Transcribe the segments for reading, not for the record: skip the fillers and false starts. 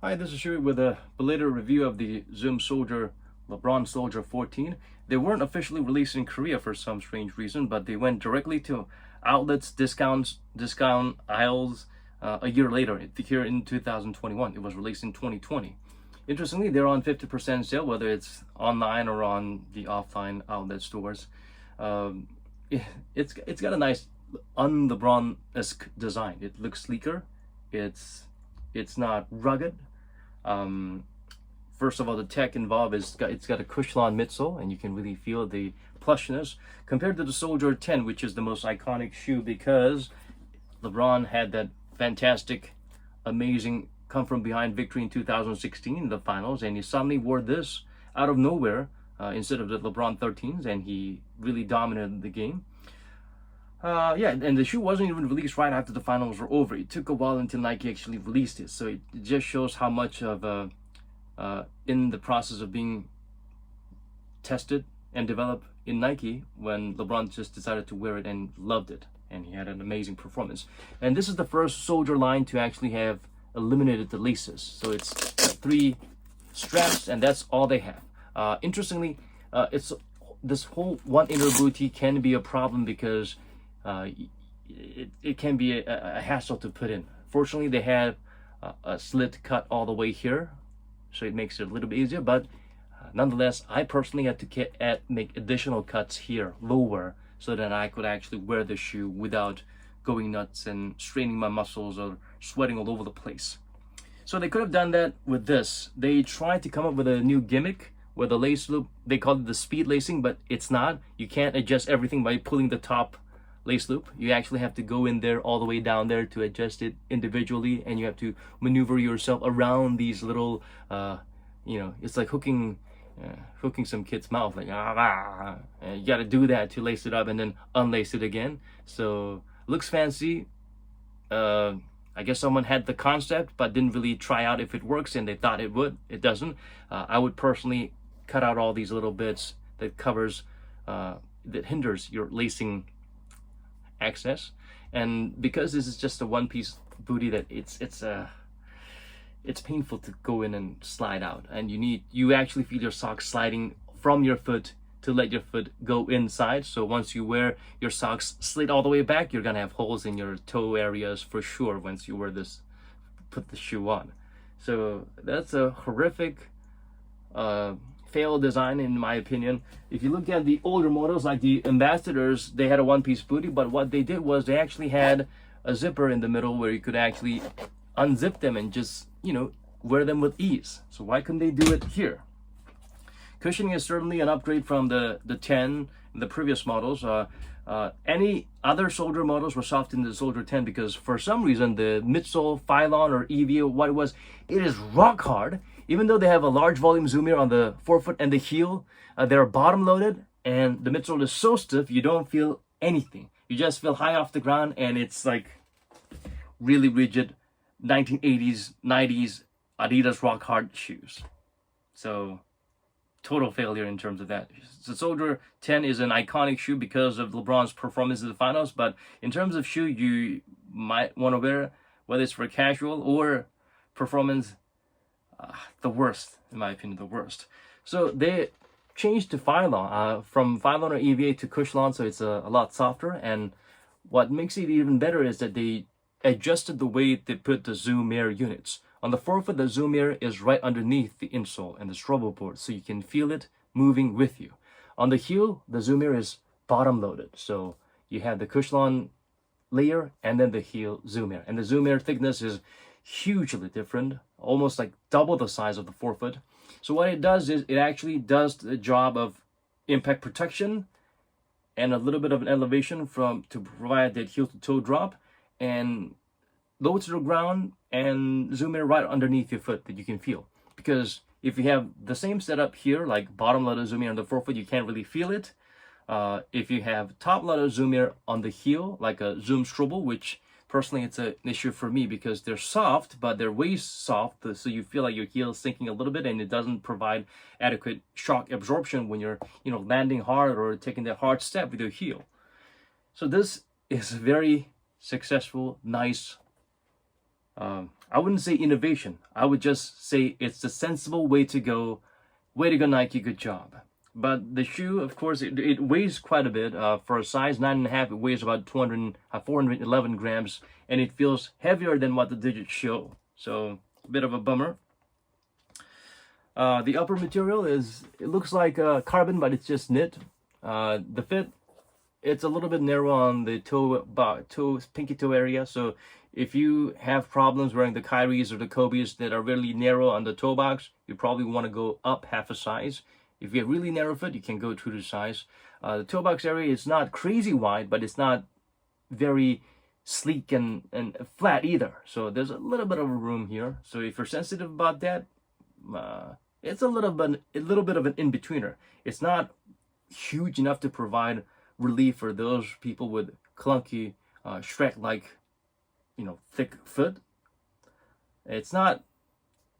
Hi, this is Shui with a belated review of the Zoom Soldier LeBron Soldier 14. They weren't officially released in Korea for some strange reason, but they went directly to outlets, discount aisles a year later, here in 2021. It was released in 2020. Interestingly, they're on 50% sale, whether it's online or on the offline outlet stores. Um, it's got a nice un-LeBron-esque design. It looks sleeker. It's not rugged. Um, First of all, the tech involved it's got a Cushlon midsole, and you can really feel the plushness compared to the Soldier 10, which is the most iconic shoe because LeBron had that fantastic, amazing come from behind victory in 2016 in the finals, and he suddenly wore this out of nowhere instead of the LeBron 13s, and he really dominated the game. Yeah, and the shoe wasn't even released right after the finals were over. It took a while until Nike actually released it. So it just shows how much of in the process of being tested and developed in Nike when LeBron just decided to wear it and loved it. And he had an amazing performance. And this is the first Soldier line to actually have eliminated the laces. So it's 3 straps, and that's all they have. Interestingly, this whole one inner booty can be a problem because it can be a hassle to put in. Fortunately, they have a slit cut all the way here, so it makes it a little bit easier, but nonetheless, I personally had to make additional cuts here lower so that I could actually wear the shoe without going nuts and straining my muscles or sweating all over the place. So they could have done that with this. They tried to come up with a new gimmick where the lace loop, they call it the speed lacing, but it's not. You can't adjust everything by pulling the top lace loop. You actually have to go in there all the way down there to adjust it individually, and you have to maneuver yourself around these little it's like hooking some kid's mouth, like and you got to do that to lace it up and then unlace it again. So looks fancy. I guess someone had the concept but didn't really try out if it works, and they thought it would. It doesn't. I would personally cut out all these little bits that covers that hinders your lacing access. And because this is just a one-piece booty, that it's painful to go in and slide out, and you actually feel your socks sliding from your foot to let your foot go inside. So once you wear your socks slid all the way back, you're gonna have holes in your toe areas for sure once you put the shoe on. So that's a horrific fail design in my opinion. If you look at the older models like the Ambassadors, they had a one-piece booty, but what they did was they actually had a zipper in the middle where you could actually unzip them and just wear them with ease. So why couldn't they do it here? Cushioning is certainly an upgrade from the 10, the previous models. Any other Soldier models were soft in the Soldier 10 because for some reason the midsole, Phylon, or EVA, what it was, it is rock hard. Even though they have a large volume zoom here on the forefoot and the heel, they're bottom loaded, and the midsole is so stiff you don't feel anything. You just feel high off the ground, and it's like really rigid 1980s, 90s Adidas rock hard shoes. So total failure in terms of that. The Soldier 10 is an iconic shoe because of LeBron's performance in the finals, but in terms of shoe you might want to wear, whether it's for casual or performance, the worst, in my opinion, the worst. So they changed to Phylon, from Phylon or EVA to Cushlon, so it's a lot softer. And what makes it even better is that they adjusted the way they put the Zoom Air units. On the forefoot, the Zoom Air is right underneath the insole and the strobo board, so you can feel it moving with you. On the heel, the Zoom Air is bottom loaded, so you have the Cushlon layer and then the heel Zoom Air. And the Zoom Air thickness is hugely different, almost like double the size of the forefoot. So what it does is it actually does the job of impact protection and a little bit of an elevation to provide that heel to toe drop, and low to the ground and Zoom Air right underneath your foot that you can feel. Because if you have the same setup here, like bottom loaded Zoom Air on the forefoot, you can't really feel it. If you have top loaded Zoom Air on the heel, like a Zoom Strobel, which personally it's an issue for me because they're soft, but they're way soft, so you feel like your heel is sinking a little bit, and it doesn't provide adequate shock absorption when you're landing hard or taking that hard step with your heel. So this is very successful, nice I wouldn't say innovation. I would just say it's the sensible way to go. Way to go, Nike. Good job. But the shoe, of course, it weighs quite a bit. For a size 9.5, it weighs about 411 grams, and it feels heavier than what the digits show. So, a bit of a bummer. The upper material it looks like carbon, but it's just knit. The fit, it's a little bit narrow on the pinky toe area. So if you have problems wearing the Kyries or the Kobe's that are really narrow on the toe box, you probably want to go up half a size. If you have really narrow foot, you can go to the size. The toe box area is not crazy wide, but it's not very sleek and flat either. So there's a little bit of room here. So if you're sensitive about that, it's a little bit of an in-betweener. It's not huge enough to provide relief for those people with clunky, Shrek-like, thick foot. It's not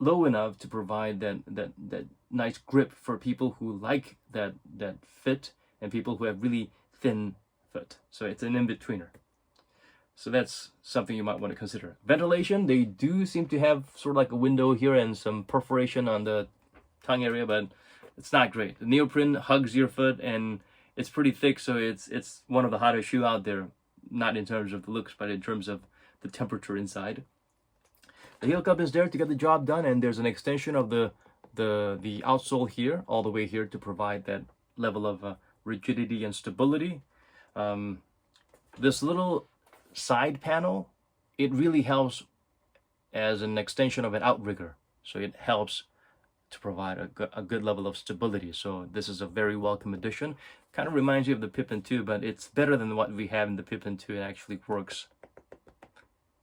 low enough to provide that nice grip for people who like that fit and people who have really thin foot. So it's an in-betweener. So that's something you might want to consider. Ventilation, they do seem to have sort of like a window here and some perforation on the tongue area, but it's not great. The neoprene hugs your foot and it's pretty thick, so it's one of the hottest shoe out there, not in terms of the looks, but in terms of the temperature inside. The heel cup is there to get the job done, and there's an extension of the outsole here, all the way here, to provide that level of rigidity and stability. This little side panel, it really helps as an extension of an outrigger, so it helps to provide a good level of stability. So this is a very welcome addition. Kind of reminds you of the Pippin 2, but it's better than what we have in the Pippin 2. It actually works.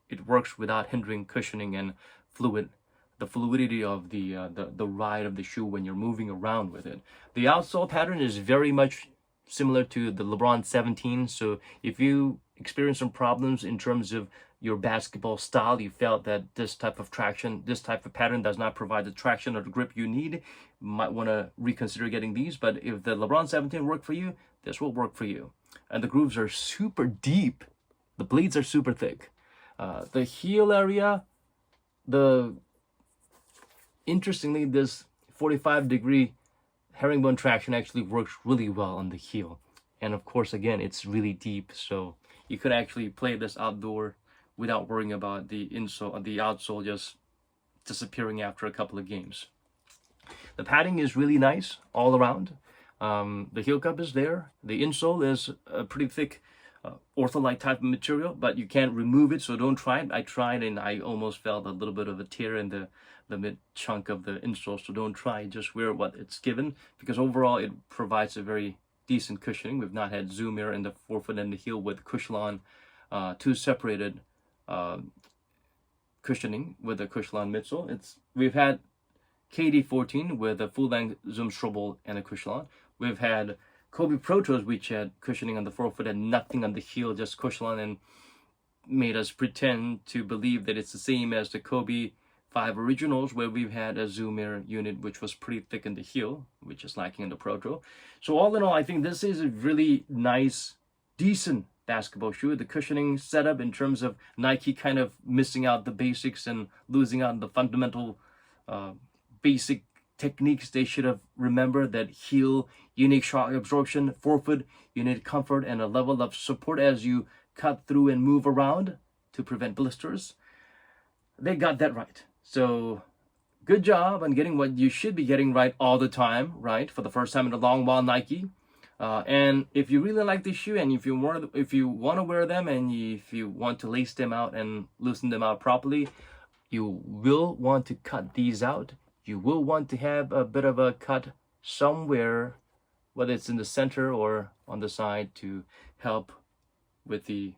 It works without hindering cushioning and the fluidity of the ride of the shoe when you're moving around with it. The outsole pattern is very much similar to the LeBron 17. So if you experience some problems in terms of your basketball style, you felt that this type of pattern does not provide the traction or the grip you need, you might want to reconsider getting these. But if the LeBron 17 worked for you, this will work for you. And the grooves are super deep. The bleeds are super thick. The heel area, interestingly, this 45-degree herringbone traction actually works really well on the heel. And of course, again, it's really deep, so you could actually play this outdoor without worrying about the outsole just disappearing after a couple of games. The padding is really nice all around. The heel cup is there. The insole is a pretty thick ortholite type of material, but you can't remove it, so don't try it. I tried and I almost felt a little bit of a tear in the mid chunk of the insole, so don't try. Just wear what it's given, because overall it provides a very decent cushioning. We've not had Zoom here in the forefoot and the heel with Cushlon, two separated cushioning with the Cushlon midsole. We've had KD14 with a full-length Zoom Strobel and a Cushlon. We've had Kobe Protos, which had cushioning on the forefoot and nothing on the heel, just Cushlon, and made us pretend to believe that it's the same as the Kobe 5 Originals, where we've had a Zoom Air unit which was pretty thick in the heel, which is lacking in the Proto. So all in all, I think this is a really nice, decent basketball shoe. The cushioning setup in terms of Nike kind of missing out the basics and losing out on the fundamental basic techniques they should have remembered, that heel, unique shock absorption, forefoot, you need comfort and a level of support as you cut through and move around to prevent blisters. They got that right. So good job on getting what you should be getting right all the time, right? For the first time in a long while, Nike. And if you really like this shoe, and if you want to wear them, and if you want to lace them out and loosen them out properly, you will want to cut these out. You will want to have a bit of a cut somewhere, whether it's in the center or on the side, to help with the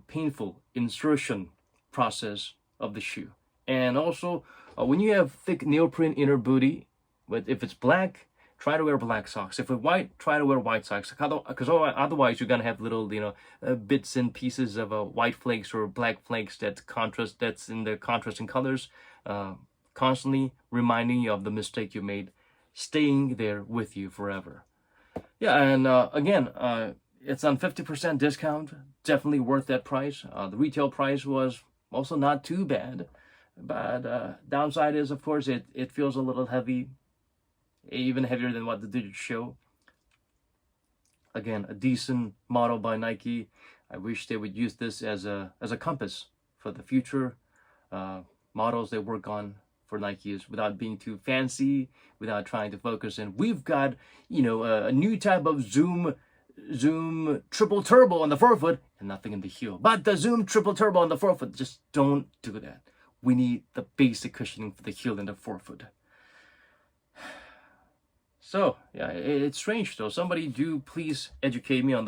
painful insertion process of the shoe. And also, when you have thick neoprene inner booty, if it's black, try to wear black socks. If it's white, try to wear white socks, because otherwise you're gonna have little, bits and pieces of white flakes or black flakes that's in the contrasting colors, constantly reminding you of the mistake you made, staying there with you forever. Yeah, and again, it's on 50% discount. Definitely worth that price. The retail price was Also not too bad. But downside is, of course, it feels a little heavy, even heavier than what the digits show. Again, a decent model by Nike. I wish they would use this as a compass for the future models they work on for Nikes, without being too fancy, without trying to focus. And we've got, you know, a new type of Zoom triple turbo on the forefoot and nothing in the heel. But the Zoom triple turbo on the forefoot, just don't do that. We need the basic cushioning for the heel and the forefoot. So yeah, it's strange though. Somebody do please educate me on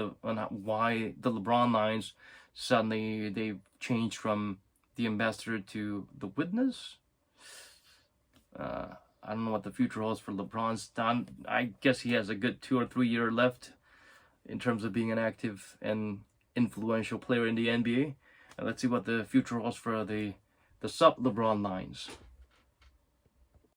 why the LeBron lines suddenly they've changed from the ambassador to the witness. I don't know what the future holds for LeBron's done. I guess he has a good 2 or 3 year left in terms of being an active and influential player in the NBA. And let's see what the future holds for the sub LeBron lines.